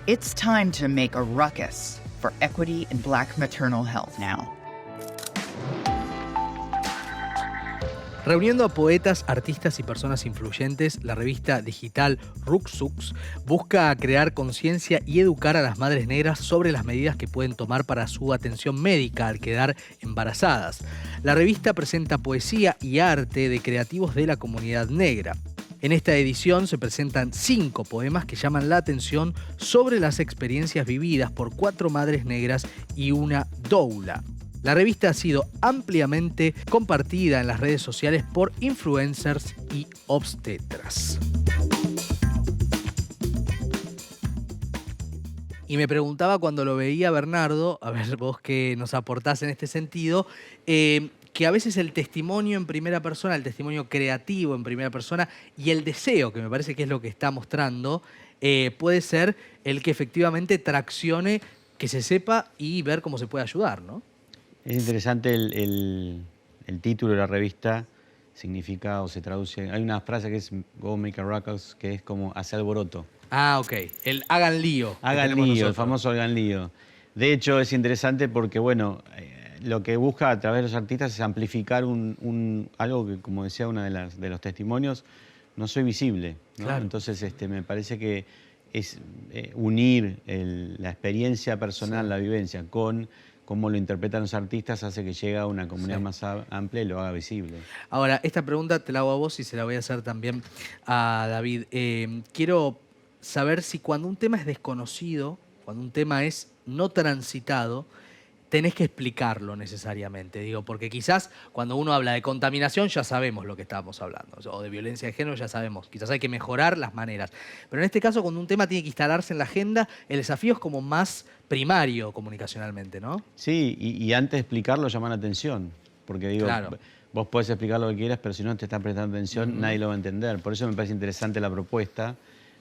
It's time to make a ruckus for equity in Black maternal health now. Reuniendo a poetas, artistas y personas influyentes, la revista digital Rucksux busca crear conciencia y educar a las madres negras sobre las medidas que pueden tomar para su atención médica al quedar embarazadas. La revista presenta poesía y arte de creativos de la comunidad negra. En esta edición se presentan 5 poemas que llaman la atención sobre las experiencias vividas por 4 madres negras y una doula. La revista ha sido ampliamente compartida en las redes sociales por influencers y obstetras. Y me preguntaba cuando lo veía Bernardo, a ver vos qué nos aportás en este sentido, que a veces el testimonio en primera persona, el testimonio creativo en primera persona y el deseo, que me parece que es lo que está mostrando, puede ser el que efectivamente traccione, que se sepa y ver cómo se puede ayudar, ¿no? Es interesante el título de la revista, significa o se traduce. Hay una frase que es Go Make a Ruckus, que es como hacer alboroto. Ah, ok. El hagan lío. Hagan lío, el famoso hagan lío. De hecho, es interesante porque, bueno, lo que busca a través de los artistas es amplificar algo que, como decía una de los testimonios, no soy visible, ¿no? Claro. Entonces, me parece que es unir la experiencia personal, sí, la vivencia, con cómo lo interpretan los artistas, hace que llegue a una comunidad, sí, más amplia y lo haga visible. Ahora, esta pregunta te la hago a vos y se la voy a hacer también a David. Quiero saber si cuando un tema es desconocido, cuando un tema es no transitado, tenés que explicarlo necesariamente, digo, porque quizás cuando uno habla de contaminación ya sabemos lo que estamos hablando, o de violencia de género ya sabemos, quizás hay que mejorar las maneras. Pero en este caso, cuando un tema tiene que instalarse en la agenda, el desafío es como más primario comunicacionalmente, ¿no? Sí, y antes de explicarlo, llamar la atención, porque digo, claro, vos podés explicar lo que quieras, pero si no te estás prestando atención, nadie lo va a entender. Por eso me parece interesante la propuesta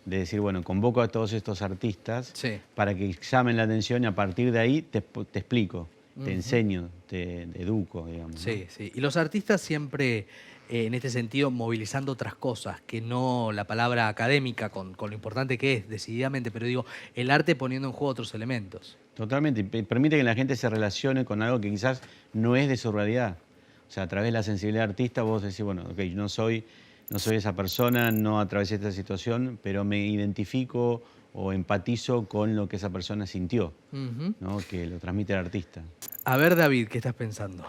de decir, bueno, convoco a todos estos artistas, sí, para que llamen la atención y a partir de ahí te explico, te enseño, te educo, digamos. Sí, ¿no? Sí. Y los artistas siempre, en este sentido, movilizando otras cosas, que no la palabra académica, con lo importante que es, decididamente, pero digo, el arte poniendo en juego otros elementos. Totalmente. Permite que la gente se relacione con algo que quizás no es de su realidad. O sea, a través de la sensibilidad artista vos decís, bueno, ok, no soy esa persona, no atravesé esta situación, pero me identifico o empatizo con lo que esa persona sintió, ¿no? Que lo transmite el artista. A ver, David, ¿qué estás pensando?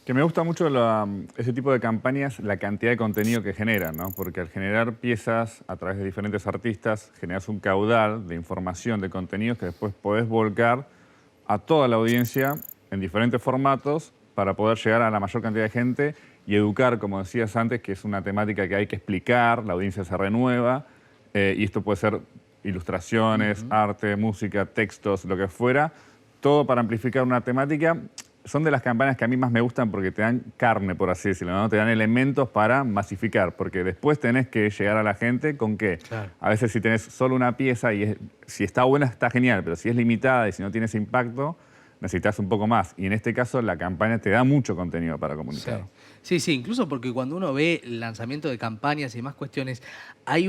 Que me gusta mucho ese tipo de campañas, la cantidad de contenido que generan, ¿no? Porque al generar piezas a través de diferentes artistas, generas un caudal de información, de contenidos que después podés volcar a toda la audiencia en diferentes formatos para poder llegar a la mayor cantidad de gente y educar, como decías antes, que es una temática que hay que explicar, la audiencia se renueva, y esto puede ser ilustraciones, arte, música, textos, lo que fuera, todo para amplificar una temática. Son de las campañas que a mí más me gustan porque te dan carne, por así decirlo, ¿no? Te dan elementos para masificar, porque después tenés que llegar a la gente con qué. Claro. A veces si tenés solo una pieza y si está buena está genial, pero si es limitada y si no tienes impacto, necesitas un poco más. Y en este caso la campaña te da mucho contenido para comunicar. Sí, sí, incluso porque cuando uno ve el lanzamiento de campañas y demás cuestiones, hay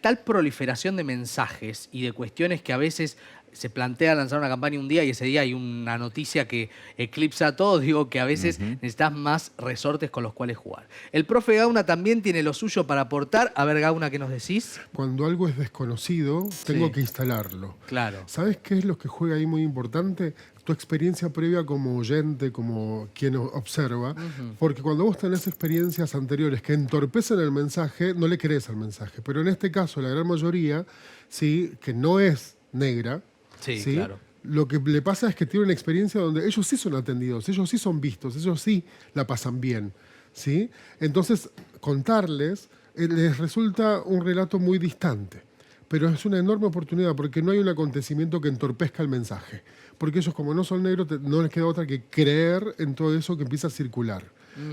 tal proliferación de mensajes y de cuestiones que a veces se plantea lanzar una campaña un día y ese día hay una noticia que eclipsa a todo. Digo que a veces necesitas más resortes con los cuales jugar. El profe Gauna también tiene lo suyo para aportar. A ver, Gauna, ¿qué nos decís? Cuando algo es desconocido, tengo que instalarlo. Claro. ¿Sabes qué es lo que juega ahí muy importante? Tu experiencia previa como oyente, como quien observa. Porque cuando vos tenés experiencias anteriores que entorpecen el mensaje, no le crees al mensaje. Pero en este caso, la gran mayoría, sí, que no es negra, Sí, ¿sí? Claro. Lo que le pasa es que tiene una experiencia donde ellos sí son atendidos, ellos sí son vistos, ellos sí la pasan bien, ¿sí? Entonces, contarles les resulta un relato muy distante, pero es una enorme oportunidad porque no hay un acontecimiento que entorpezca el mensaje, porque ellos, como no son negros, no les queda otra que creer en todo eso que empieza a circular.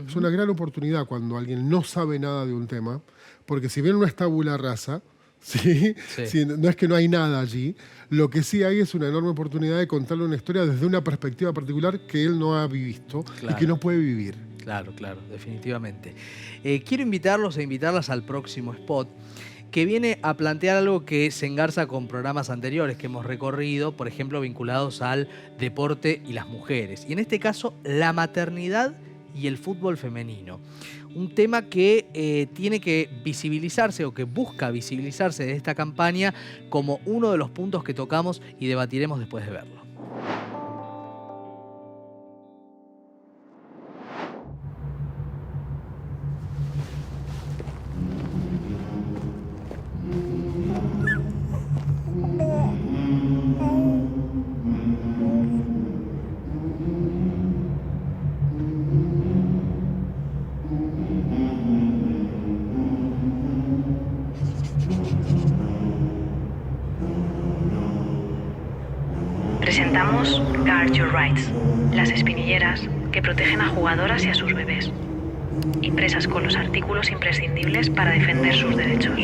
Es una gran oportunidad cuando alguien no sabe nada de un tema, porque si bien no es tabula rasa, ¿sí? Sí, no es que no hay nada allí. Lo que sí hay es una enorme oportunidad de contarle una historia desde una perspectiva particular que él no ha visto y que no puede vivir. Claro, claro, definitivamente. Quiero invitarlos e invitarlas al próximo spot, que viene a plantear algo que se engarza con programas anteriores que hemos recorrido, por ejemplo, vinculados al deporte y las mujeres. Y en este caso, la maternidad y el fútbol femenino. Un tema que tiene que visibilizarse o que busca visibilizarse de esta campaña como uno de los puntos que tocamos y debatiremos después de verlo. Presentamos Guard Your Rights, las espinilleras que protegen a jugadoras y a sus bebés, impresas con los artículos imprescindibles para defender sus derechos.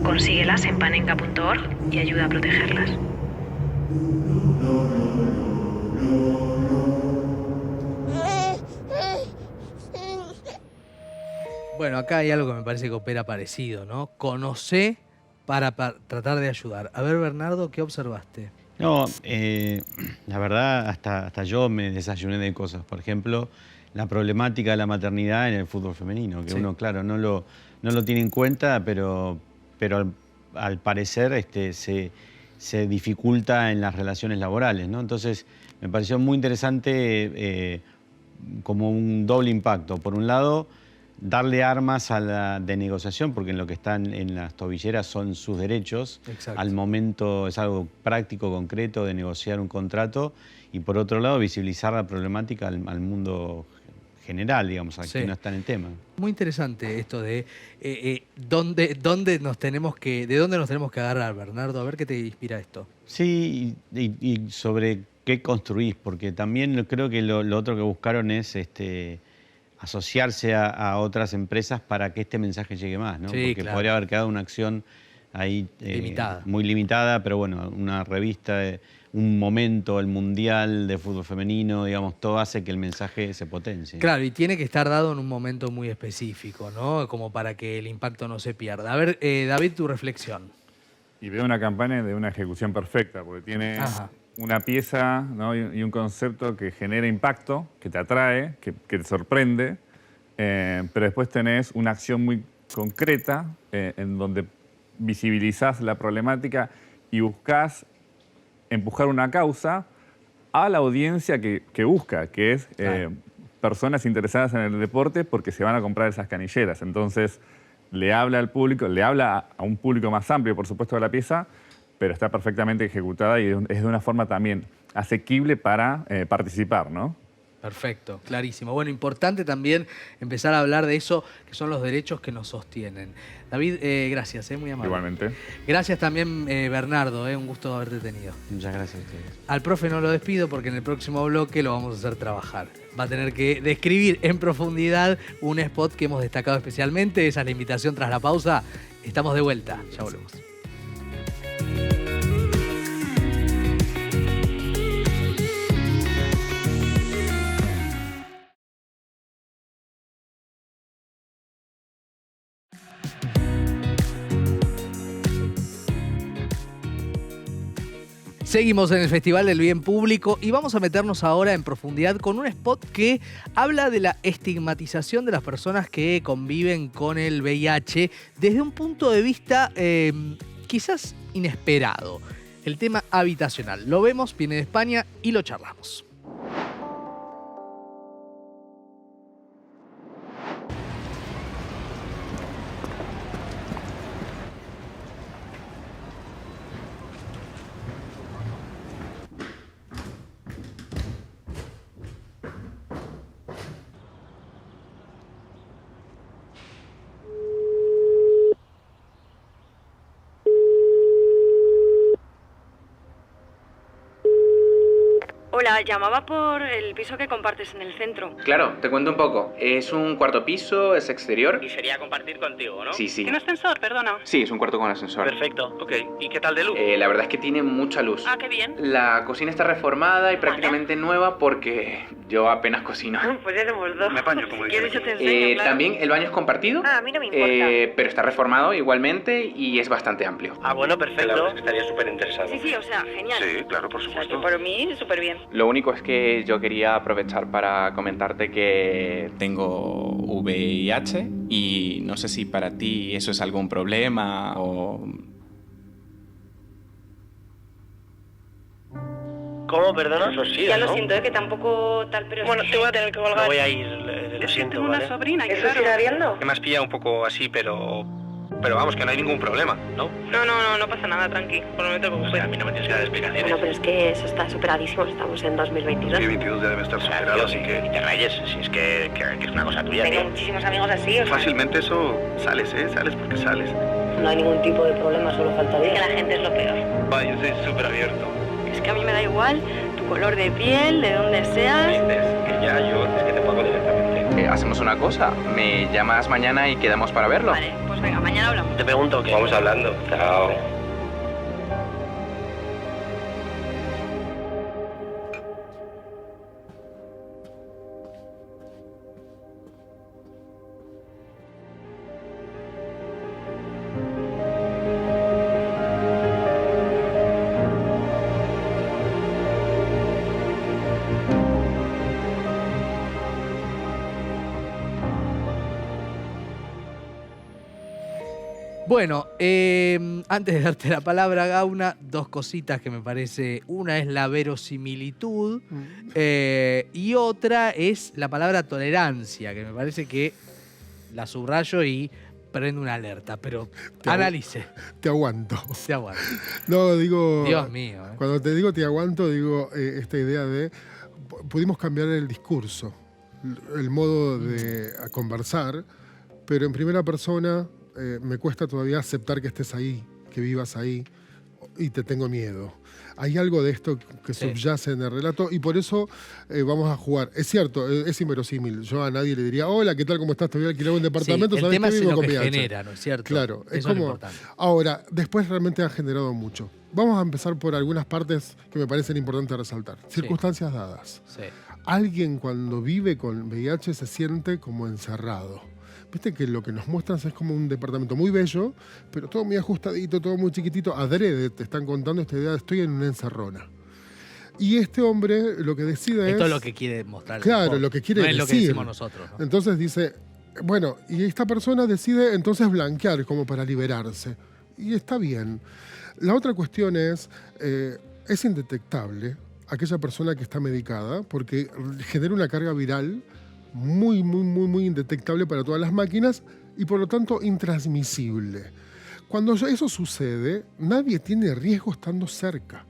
Consíguelas en panenka.org y ayuda a protegerlas. Bueno, acá hay algo que me parece que opera parecido, ¿no? Conocé para tratar de ayudar. A ver, Bernardo, ¿qué observaste? No, la verdad, hasta yo me desayuné de cosas. Por ejemplo, la problemática de la maternidad en el fútbol femenino, que uno, claro, no lo tiene en cuenta, pero al parecer se dificulta en las relaciones laborales, ¿no? Entonces, me pareció muy interesante como un doble impacto. Por un lado, darle armas de negociación, porque en lo que están en las tobilleras son sus derechos. Exacto. Al momento es algo práctico, concreto, de negociar un contrato. Y por otro lado, visibilizar la problemática al mundo general, digamos, a quien no está en el tema. Muy interesante esto de de dónde nos tenemos que agarrar, Bernardo. A ver qué te inspira esto. Sí, y sobre qué construís, porque también creo que lo otro que buscaron es asociarse a otras empresas para que este mensaje llegue más, ¿no? Sí, porque podría haber quedado una acción ahí muy limitada, pero bueno, una revista, un momento, el Mundial de Fútbol Femenino, digamos, todo hace que el mensaje se potencie. Claro, y tiene que estar dado en un momento muy específico, ¿no? Como para que el impacto no se pierda. A ver, David, tu reflexión. Y veo una campaña de una ejecución perfecta, porque tiene una pieza, ¿no? y un concepto que genera impacto, que te atrae, que te sorprende, pero después tenés una acción muy concreta en donde visibilizás la problemática y buscás empujar una causa a la audiencia que busca, que es personas interesadas en el deporte porque se van a comprar esas canilleras. Entonces, le habla al público, le habla a un público más amplio, por supuesto, de la pieza, pero está perfectamente ejecutada y es de una forma también asequible para participar, ¿no? Perfecto, clarísimo. Bueno, importante también empezar a hablar de eso, que son los derechos que nos sostienen. David, gracias, muy amable. Igualmente. Gracias también, Bernardo, un gusto haberte tenido. Muchas gracias a ustedes. Al profe no lo despido porque en el próximo bloque lo vamos a hacer trabajar. Va a tener que describir en profundidad un spot que hemos destacado especialmente. Esa es la invitación tras la pausa. Estamos de vuelta, ya volvemos. Seguimos en el Festival del Bien Público y vamos a meternos ahora en profundidad con un spot que habla de la estigmatización de las personas que conviven con el VIH desde un punto de vista quizás inesperado. El tema habitacional. Lo vemos, viene de España y lo charlamos. Hola, llamaba por el piso que compartes en el centro. Claro, te cuento un poco. Es un cuarto piso, es exterior. Y sería compartir contigo, ¿no? Sí, sí. ¿Tiene ascensor, perdona? Sí, es un cuarto con ascensor. Perfecto, ok. ¿Y qué tal de luz? La verdad es que tiene mucha luz. Ah, qué bien. La cocina está reformada y prácticamente nueva porque yo apenas cocino. Pues ya somos dos. Me apaño, como si quieres yo te enseño, claro. También el baño es compartido. Ah, a mí no me importa. Pero está reformado igualmente y es bastante amplio. Ah, bueno, perfecto. La verdad es que estaría súper interesado. Sí, o sea, genial. Sí, claro, por supuesto. O sea, que por mí, súper bien. Lo único es que yo quería aprovechar para comentarte que tengo VIH y no sé si para ti eso es algún problema o... ¿Cómo? Perdona. Eso sí, ya ¿no? lo siento, que tampoco tal, pero... Bueno, te voy a tener que colgar. Me voy a ir, lo siento, tengo ¿vale? una sobrina, ¿Eso claro. sigue habiendo? Que me has pillado un poco así, pero vamos, que no hay ningún problema, ¿no? No pasa nada, tranqui. Por el momento, como a mí no me tienes que dar explicaciones. Bueno, pero es que eso está superadísimo, estamos en 2022. 2022 ya debe estar superado, así que... Y te rayes, si es que es una cosa tuya, Tengo tío. muchísimos amigos así, o sea... Fácilmente eso sales, ¿eh? Sales porque sales. No hay ningún tipo de problema, solo faltaría. Es que la gente es lo peor. Yo soy súper abierto. Es que a mí me da igual tu color de piel, de dónde seas. ¿Dices? Que ya yo es que te pago directamente. Hacemos una cosa, me llamas mañana y quedamos para verlo. Vale, pues venga, mañana hablamos. Te pregunto que... Vamos hablando. Chao. Bueno, antes de darte la palabra, Gauna, dos cositas que me parece. Una es la verosimilitud y otra es la palabra tolerancia, que me parece que la subrayo y prende una alerta, pero analice. Te aguanto. Te aguanto. No, digo... Dios mío. Cuando te digo te aguanto, digo esta idea de... Pudimos cambiar el discurso, el modo de conversar, pero en primera persona... me cuesta todavía aceptar que estés ahí, que vivas ahí y te tengo miedo. Hay algo de esto que subyace en el relato y por eso vamos a jugar. Es cierto, es inverosímil. Yo a nadie le diría, hola, ¿qué tal? ¿Cómo estás? Te voy a alquilar un departamento. Sí, el tema es lo que genera, ¿no es cierto? Claro, eso es como... importante. Ahora, después realmente ha generado mucho. Vamos a empezar por algunas partes que me parecen importantes resaltar. Circunstancias dadas. Sí. Alguien cuando vive con VIH se siente como encerrado. Viste que lo que nos muestran es como un departamento muy bello, pero todo muy ajustadito, todo muy chiquitito. Adrede te están contando esta idea de estoy en una encerrona. Y este hombre lo que decide Esto es lo que quiere mostrar. Claro, lo que quiere no decir. No es lo que decimos nosotros, ¿no? Entonces dice, bueno, y esta persona decide entonces blanquear como para liberarse. Y está bien. La otra cuestión es indetectable aquella persona que está medicada porque genera una carga viral muy indetectable para todas las máquinas y por lo tanto intransmisible. Cuando eso sucede, nadie tiene riesgo estando cerca.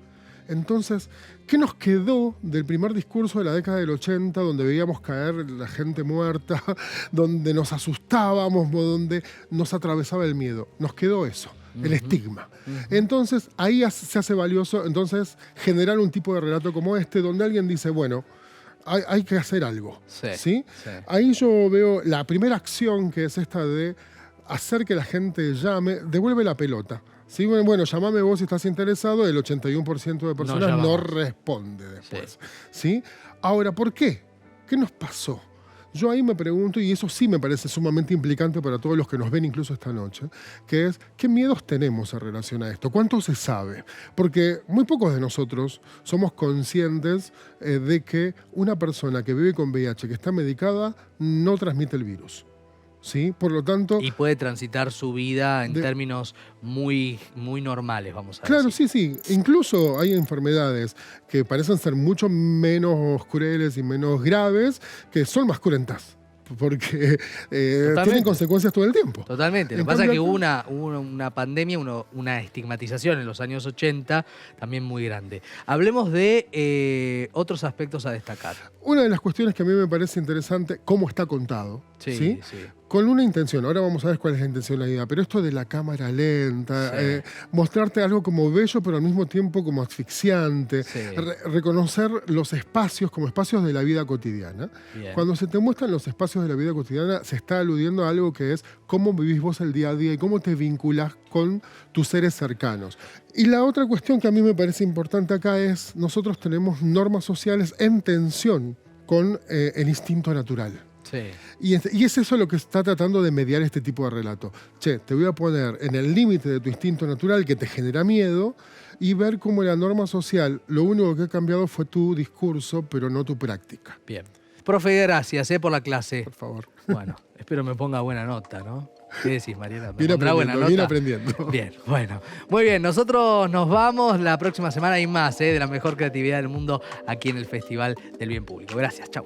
Entonces, ¿qué nos quedó del primer discurso de la década del 80, donde veíamos caer la gente muerta, donde nos asustábamos, donde nos atravesaba el miedo? Nos quedó eso, el estigma. Entonces, ahí se hace valioso generar un tipo de relato como este, donde alguien dice, bueno, hay que hacer algo. ¿Sí? Ahí yo veo la primera acción, que es esta de hacer que la gente llame, devuelve la pelota. ¿Sí? Bueno, llamame vos si estás interesado, el 81% de personas no responde después. ¿Sí? Ahora, ¿por qué? ¿Qué nos pasó? Yo ahí me pregunto, y eso sí me parece sumamente implicante para todos los que nos ven incluso esta noche, que es, ¿qué miedos tenemos en relación a esto? ¿Cuánto se sabe? Porque muy pocos de nosotros somos conscientes de que una persona que vive con VIH, que está medicada, no transmite el virus. ¿Sí? Por lo tanto... Y puede transitar su vida en términos muy normales, vamos a decir. Claro, sí. Incluso hay enfermedades que parecen ser mucho menos crueles y menos graves, que son más cruentas, porque tienen consecuencias todo el tiempo. Totalmente. Lo que pasa es que hubo una pandemia, una estigmatización en los años 80 también muy grande. Hablemos de otros aspectos a destacar. Una de las cuestiones que a mí me parece interesante, cómo está contado. ¿Sí? Con una intención, ahora vamos a ver cuál es la intencionalidad, pero esto de la cámara lenta, mostrarte algo como bello, pero al mismo tiempo como asfixiante, reconocer los espacios como espacios de la vida cotidiana. Bien. Cuando se te muestran los espacios de la vida cotidiana, se está aludiendo a algo que es cómo vivís vos el día a día y cómo te vinculás con tus seres cercanos. Y la otra cuestión que a mí me parece importante acá es, nosotros tenemos normas sociales en tensión con el instinto natural. Sí. Y es eso lo que está tratando de mediar este tipo de relato. Te voy a poner en el límite de tu instinto natural que te genera miedo y ver cómo la norma social, lo único que ha cambiado fue tu discurso, pero no tu práctica. Bien. Profe, gracias por la clase. Por favor. Bueno, espero me ponga buena nota, ¿no? ¿Qué decís, Mariela? Viene aprendiendo. Bien, bueno. Muy bien, nosotros nos vamos. La próxima semana hay más de la mejor creatividad del mundo aquí en el Festival del Bien Público. Gracias, chau.